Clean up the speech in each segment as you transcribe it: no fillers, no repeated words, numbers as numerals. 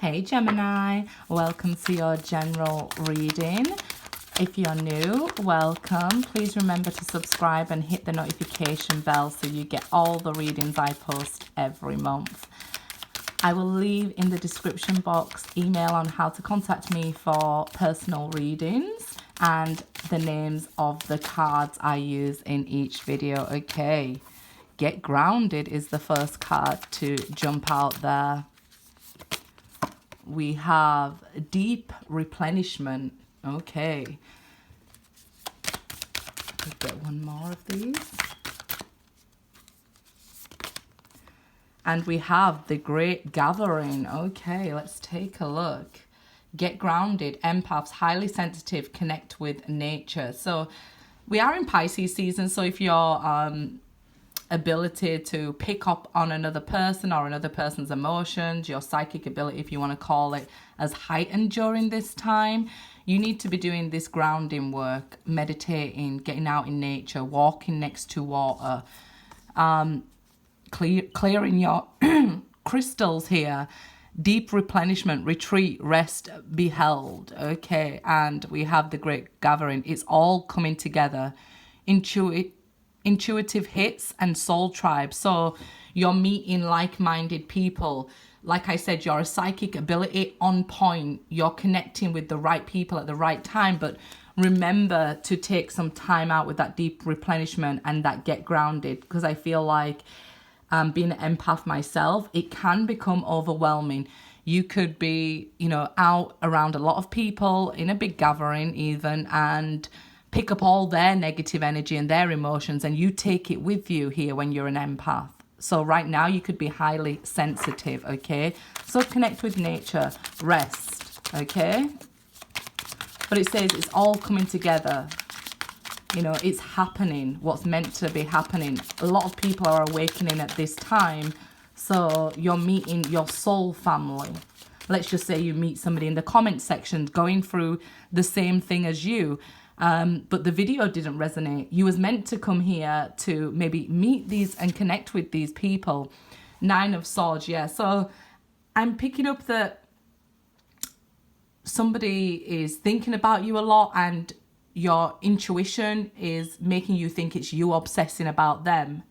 Hey Gemini, welcome to your general reading. If you're new, welcome. Please remember to subscribe and hit the notification bell so you get all the readings I post every month. I will leave in the description box email on how to contact me for personal readings and the names of the cards I use in each video. Okay, Get Grounded is the first card to jump out there. We have Deep Replenishment. Okay. Let's get one more of these. And we have the Great Gathering. Okay, let's take a look. Get grounded. Empaths, highly sensitive, connect with nature. So we are in Pisces season. So if your ability to pick up on another person or another person's emotions, your psychic ability, if you want to call it, as heightened during this time, you need to be doing this grounding work, meditating, getting out in nature, walking next to water, clearing your crystals here. Deep replenishment, retreat, rest, be held. Okay, and we have the Great Gathering. It's all coming together. Intuitive hits and soul tribe. So you're meeting like-minded people. Like I said, you're a psychic ability on point. You're connecting with the right people at the right time. But remember to take some time out with that deep replenishment and that get grounded, because I feel like being an empath myself, it can become overwhelming. You could be, out around a lot of people in a big gathering even, and pick up all their negative energy and their emotions, and you take it with you here when you're an empath. So right now you could be highly sensitive, okay? So connect with nature, rest, okay? But it says it's all coming together. It's happening, what's meant to be happening. A lot of people are awakening at this time. So you're meeting your soul family. Let's just say you meet somebody in the comment section going through the same thing as you. But the video didn't resonate. You was meant to come here to maybe meet these and connect with these people. 9 of Swords, yeah. So I'm picking up that somebody is thinking about you a lot, and your intuition is making you think it's you obsessing about them,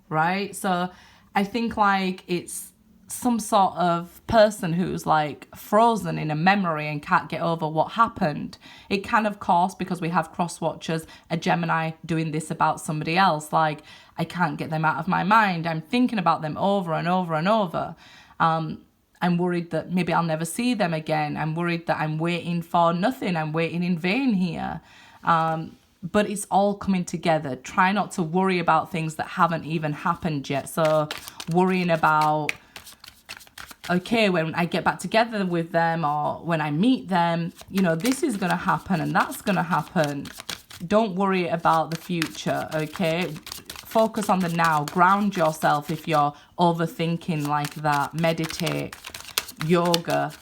right? So I think like it's some sort of person who's like frozen in a memory and can't get over what happened. It can, of course, because we have cross watchers, a Gemini doing this about somebody else. Like, I can't get them out of my mind. I'm thinking about them over and over and over. I'm worried that maybe I'll never see them again. I'm worried that I'm waiting for nothing. I'm waiting in vain here. But it's all coming together. Try not to worry about things that haven't even happened yet. So worrying about, okay, when I get back together with them or when I meet them, this is going to happen and that's going to happen. Don't worry about the future, okay? Focus on the now. Ground yourself if you're overthinking like that. Meditate, yoga,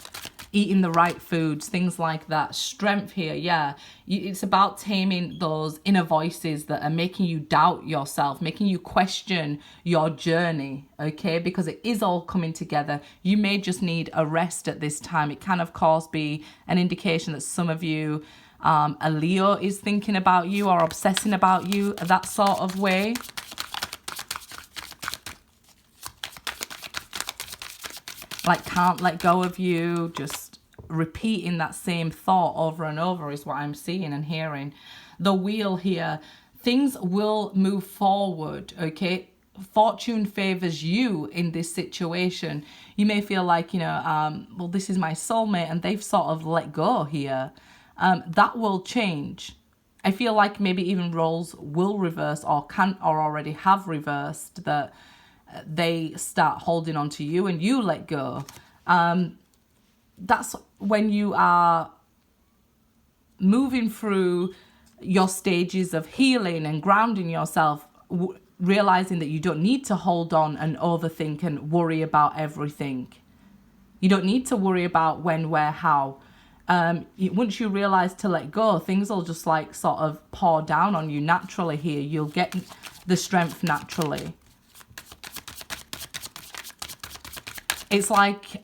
eating the right foods, things like that. Strength here, yeah. It's about taming those inner voices that are making you doubt yourself, making you question your journey, okay? Because it is all coming together. You may just need a rest at this time. It can, of course, be an indication that some of you, a Leo is thinking about you or obsessing about you, that sort of way. Like can't let go of you, just repeating that same thought over and over is what I'm seeing and hearing. The Wheel here, things will move forward, okay? Fortune favors you in this situation. You may feel like, well, this is my soulmate and they've sort of let go here. That will change. I feel like maybe even roles will reverse or already have reversed, that they start holding on to you and you let go. That's when you are moving through your stages of healing and grounding yourself, realizing that you don't need to hold on and overthink and worry about everything. You don't need to worry about when, where, how. Once you realize to let go, things will just like sort of pour down on you naturally here. You'll get the strength naturally. It's like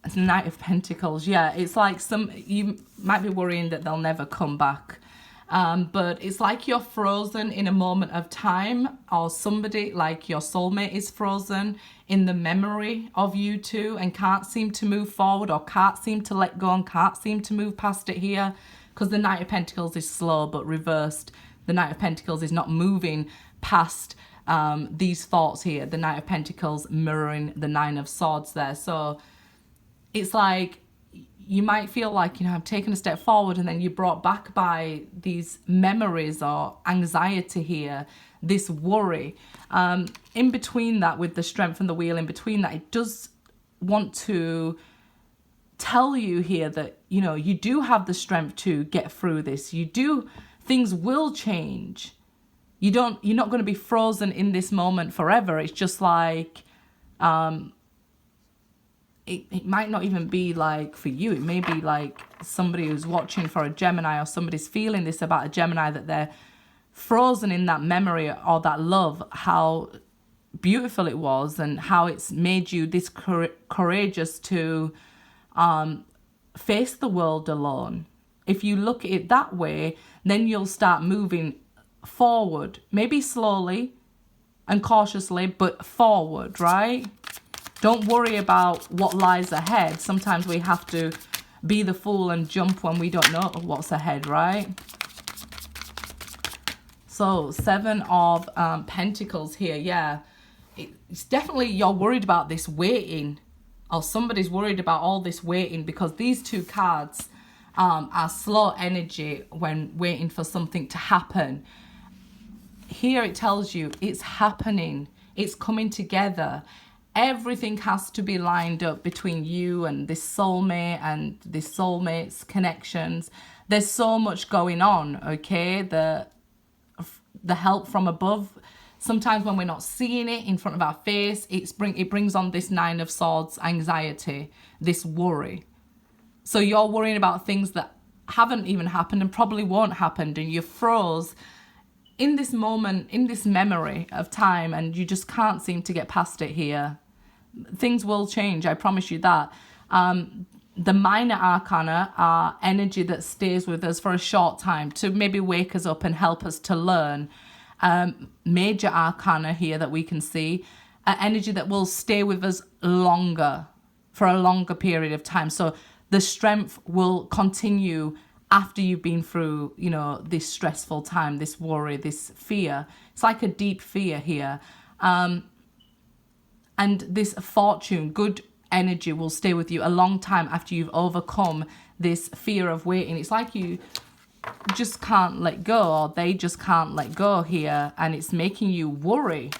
It's Knight of Pentacles. Yeah, it's like you might be worrying that they'll never come back. But it's like you're frozen in a moment of time, or somebody like your soulmate is frozen in the memory of you two and can't seem to move forward, or can't seem to let go and can't seem to move past it here. Because the Knight of Pentacles is slow but reversed. The Knight of Pentacles is not moving past these thoughts here. The Knight of Pentacles mirroring the Nine of Swords there. So it's like you might feel like, you know, I've taken a step forward, and then you're brought back by these memories or anxiety here, this worry. In between that, with the Strength and the Wheel in between that, it does want to tell you here that, you know, you do have the strength to get through this. Things will change. You're not going to be frozen in this moment forever. It's just like, it might not even be like for you. It may be like somebody who's watching for a Gemini, or somebody's feeling this about a Gemini, that they're frozen in that memory or that love, how beautiful it was and how it's made you this courageous to face the world alone. If you look at it that way, then you'll start moving forward, maybe slowly and cautiously, but forward, right? Don't worry about what lies ahead. Sometimes we have to be the fool and jump when we don't know what's ahead, right? So 7 of Pentacles here. Yeah, it's definitely you're worried about this waiting, or somebody's worried about all this waiting, because these two cards are slow energy when waiting for something to happen. Here it tells you it's happening. It's coming together. Everything has to be lined up between you and this soulmate and this soulmate's connections. There's so much going on, okay? The help from above. Sometimes when we're not seeing it in front of our face, it brings on this Nine of Swords anxiety, this worry. So you're worrying about things that haven't even happened and probably won't happen, and you're froze in this moment, in this memory of time, and you just can't seem to get past it here. Things will change, I promise you that. The minor arcana are energy that stays with us for a short time to maybe wake us up and help us to learn. Major arcana here that we can see are energy that will stay with us longer, for a longer period of time. So the strength will continue after you've been through, you know, this stressful time, this worry, this fear. It's like a deep fear here. And this fortune, good energy, will stay with you a long time after you've overcome this fear of waiting. It's like you just can't let go, or they just can't let go here, and it's making you worry.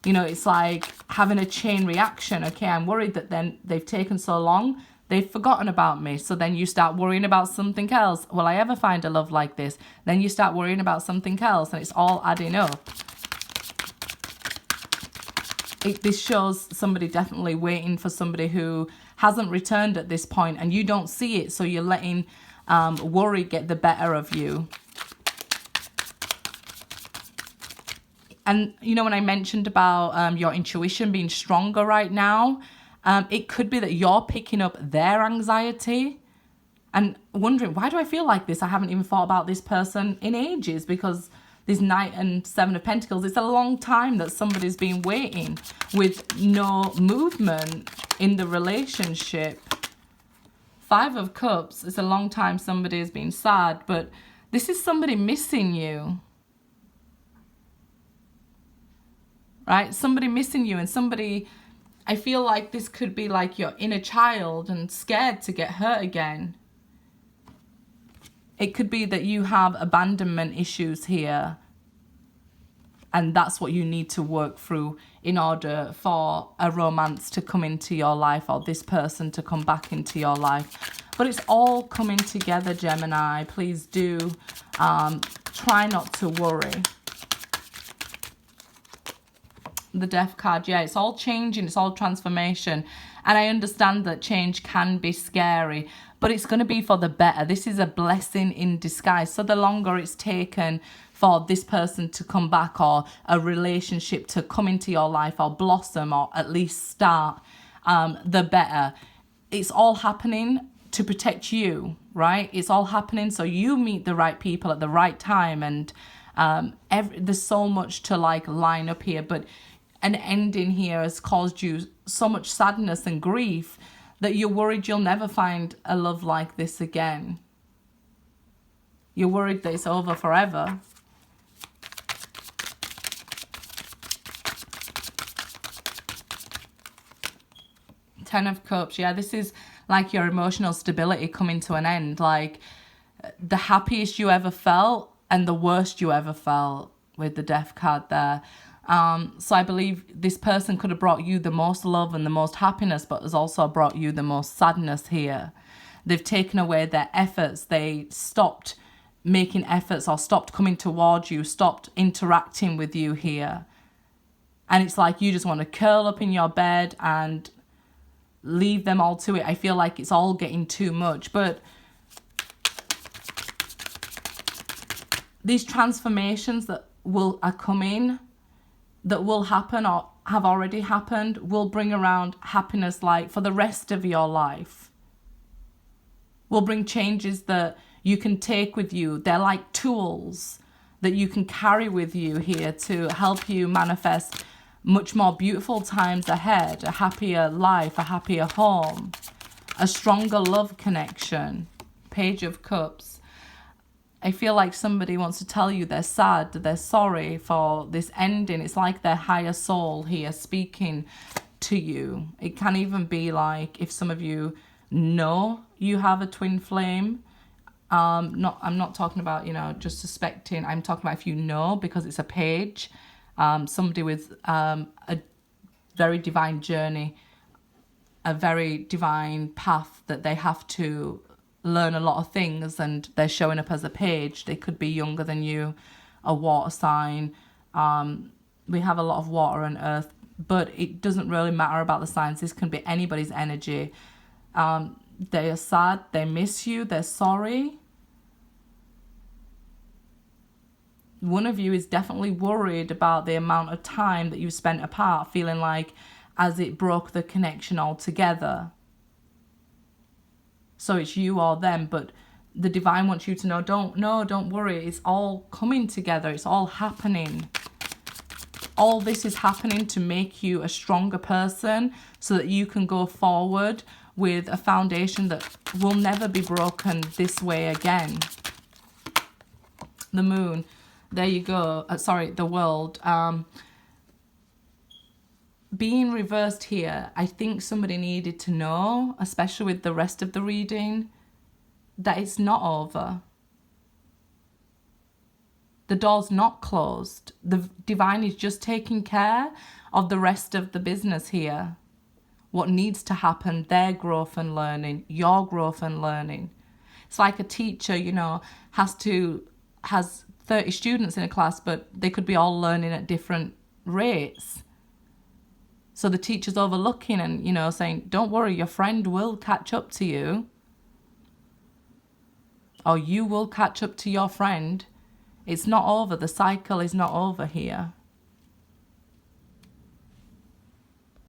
You know, it's like having a chain reaction. Okay, I'm worried that then they've taken so long, they've forgotten about me. So then you start worrying about something else. Will I ever find a love like this? Then you start worrying about something else, and it's all adding up. This shows somebody definitely waiting for somebody who hasn't returned at this point, and you don't see it, so you're letting worry get the better of you. And, you know, when I mentioned about your intuition being stronger right now, it could be that you're picking up their anxiety and wondering, why do I feel like this? I haven't even thought about this person in ages, because this Knight and 7 of Pentacles, it's a long time that somebody's been waiting with no movement in the relationship. 5 of Cups, it's a long time somebody has been sad, but this is somebody missing you. Right? Somebody missing you, and somebody, I feel like this could be like your inner child and scared to get hurt again. It could be that you have abandonment issues here, and that's what you need to work through in order for a romance to come into your life, or this person to come back into your life. But it's all coming together, Gemini. Please do try not to worry. The Death card, yeah, it's all changing, it's all transformation. And I understand that change can be scary, but it's going to be for the better. This is a blessing in disguise. So the longer it's taken for this person to come back, or a relationship to come into your life or blossom, or at least start, the better. it's all happening to protect you, right? It's all happening so you meet the right people at the right time. And there's so much to like line up here, but an ending here has caused you so much sadness and grief that you're worried you'll never find a love like this again. You're worried that it's over forever. Ten of Cups. Yeah, this is like your emotional stability coming to an end. Like the happiest you ever felt and the worst you ever felt with the Death card there. So I believe this person could have brought you the most love and the most happiness, but has also brought you the most sadness here. They've taken away their efforts. They stopped making efforts or stopped coming towards you, stopped interacting with you here. And it's like you just want to curl up in your bed and leave them all to it. I feel like it's all getting too much. But these transformations that are coming, that will happen or have already happened, will bring around happiness like for the rest of your life. Will bring changes that you can take with you. They're like tools that you can carry with you here to help you manifest much more beautiful times ahead, a happier life, a happier home, a stronger love connection. Page of Cups. I feel like somebody wants to tell you they're sad, they're sorry for this ending. It's like their higher soul here speaking to you. It can even be like if some of you know you have a twin flame. I'm not talking about, just suspecting. I'm talking about if you know, because it's a page. Somebody with a very divine journey, a very divine path that they have to learn a lot of things, and they're showing up as a page. They could be younger than you, a water sign. We have a lot of water and earth, but it doesn't really matter about the signs. This can be anybody's energy. They are sad, they miss you, they're sorry. One of you is definitely worried about the amount of time that you've spent apart, feeling like as it broke the connection altogether. So it's you or them, but the divine wants you to know, don't worry. It's all coming together. It's all happening. All this is happening to make you a stronger person so that you can go forward with a foundation that will never be broken this way again. The Moon. There you go. The World. Being reversed here, I think somebody needed to know, especially with the rest of the reading, that it's not over. The door's not closed. The divine is just taking care of the rest of the business here. What needs to happen, their growth and learning, your growth and learning. It's like a teacher, has 30 students in a class, but they could be all learning at different rates. So the teacher's overlooking and, saying, don't worry, your friend will catch up to you. Or you will catch up to your friend. It's not over. The cycle is not over here.